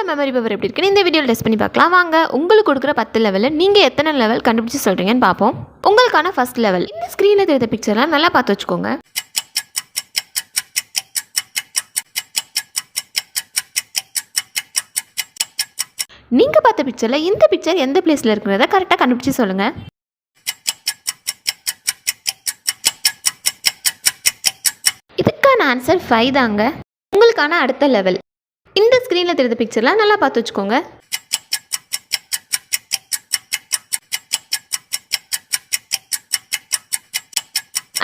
உங்களோட memory power எப்படி இருக்குன்னு இந்த வீடியோவில் டெஸ்ட் பண்ணி பார்க்கலாம் வாங்க. உங்களுக்கு கொடுக்குற 10 லெவலில் நீங்கள் எத்தனை லெவல் கண்டுபிடிச்சி சொல்கிறீங்கன்னு பார்ப்போம். உங்களுக்கான ஃபர்ஸ்ட் லெவல். இந்த ஸ்க்ரீனில் தெரிந்த பிக்சர்லாம் நல்லா பார்த்து வச்சுக்கோங்க. நீங்கள் பார்த்த பிக்சரில் இந்த பிக்சர் எந்த பிளேஸில் இருக்கிறத கரெக்டாக கண்டுபிடிச்சி சொல்லுங்கள். இதுக்கான ஆன்சர் 5 தாங்க. உங்களுக்கான அடுத்த லெவல். இந்த ஸ்க்ரீனில் தெரிந்த பிக்சர்லாம் நல்லா பார்த்து வச்சுக்கோங்க.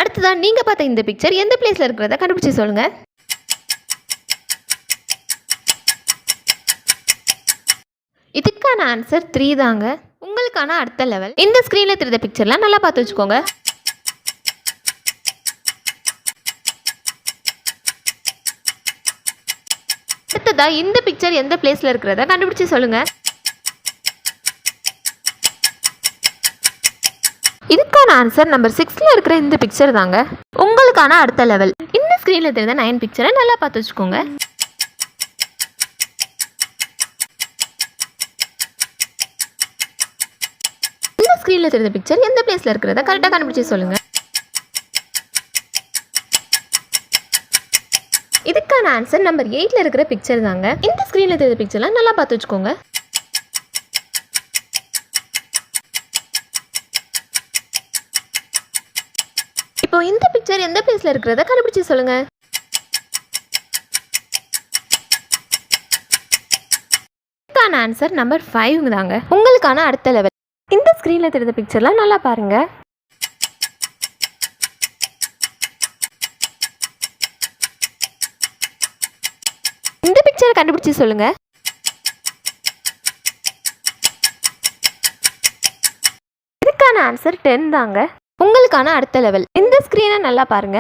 அடுத்ததான் நீங்கள் பார்த்த இந்த பிக்சர் எந்த பிளேஸில் இருக்கிறத கண்டுபிடிச்சி சொல்லுங்கள். இதுக்கான ஆன்சர் 3 தாங்க. உங்களுக்கான அடுத்த லெவல். இந்த ஸ்க்ரீனில் தெரிந்த பிக்சர்லாம் நல்லா பார்த்து வச்சுக்கோங்க. அடுத்ததா இந்த பிக்சர் எந்த பிளேஸ்ல இருக்கிறத கண்டுபிடிச்சு சொல்லுங்க. இதுக்கான ஆன்சர் நம்பர் 6ல இருக்கிற இந்த பிக்சர் தாங்க. உங்களுக்கான அடுத்த லெவல். இந்த ஸ்கிரீன்ல தெரிந்த 9 பிக்சரை நல்லா பார்த்து வச்சுக்கோங்க. இந்த ஸ்கிரீன்ல தெரிந்த பிக்சர் எந்த பிளேஸ்ல இருக்கிறத கரெக்டா கண்டுபிடிச்சு சொல்லுங்க. இதுக்கான ஆன்சர் நம்பர் 8ல இருக்கிற பிக்சர் தாங்க. இந்த ஸ்கிரீன்ல தெரிந்த பிக்சர்லாம் நல்லா பார்த்து வச்சுக்கோங்க. இப்போ இந்த பிக்சர் எந்த பிளேஸ்ல இருக்கிறத கண்டுபிடிச்சு சொல்லுங்க. இதுக்கான ஆன்சர் நம்பர் 5 தாங்க. உங்களுக்கான அடுத்த லெவல். இந்த ஸ்கிரீன்ல தெரிந்த பிக்சர்லாம் நல்லா பாருங்க. இந்த பிக்சரை கண்டுபிடிச்சு சொல்லுங்க. இதுக்கான ஆன்சர் 10 தாங்க. உங்களுக்கான அடுத்த லெவல். இந்த ஸ்கிரீனை நல்லா பாருங்க.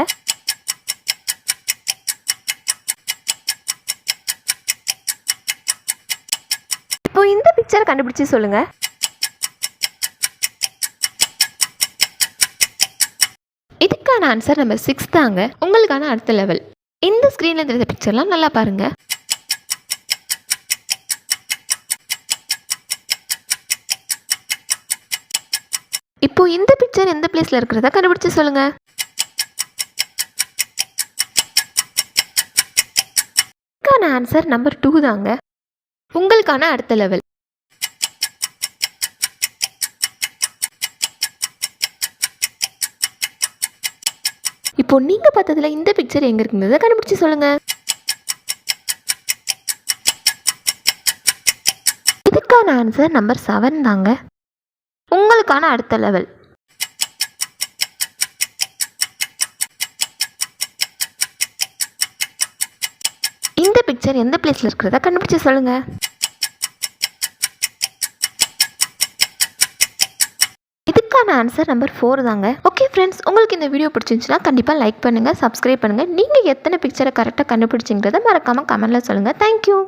இப்போ இந்த பிக்சரை கண்டுபிடிச்சு சொல்லுங்க. இதுக்கான ஆன்சர் நம்பர் 6 தாங்க. உங்களுக்கான அடுத்த லெவல். இந்த ஸ்கிரீன்ல தெரிந்த பிக்சர்லாம் நல்லா பாருங்க. இப்போ இந்த பிக்சர் எந்த பிளேஸ்ல இருக்கிறத கண்டுபிடிச்சு சொல்லுங்க. இதுக்கான ஆன்சர் நம்பர் 2 தாங்க. உங்களுக்கான அடுத்த லெவல். இப்போ நீங்க பார்த்ததுல இந்த பிக்சர் எங்க இருக்குன்றத கண்டுபிடிச்சு சொல்லுங்க. இதுக்கான ஆன்சர் நம்பர் 7 தாங்க. உங்களுக்கான அடுத்த லெவல். இந்த பிக்சர் எந்த பிளேஸ்ல இருக்கிறத கண்டுபிடிச்சு சொல்லுங்க. இதுக்கான ஆன்சர் நம்பர் 4 தாங்க. ஓகே ஃப்ரெண்ட்ஸ், உங்களுக்கு இந்த வீடியோ பிடிச்சிருந்துச்சுன்னா கண்டிப்பாக லைக் பண்ணுங்கள், சப்ஸ்கிரைப் பண்ணுங்கள். நீங்கள் எத்தனை பிக்சரை கரெக்டாக கண்டுபிடிச்சிங்கிறத மறக்காமல் கமெண்ட்டில் சொல்லுங்கள். தேங்க்யூ.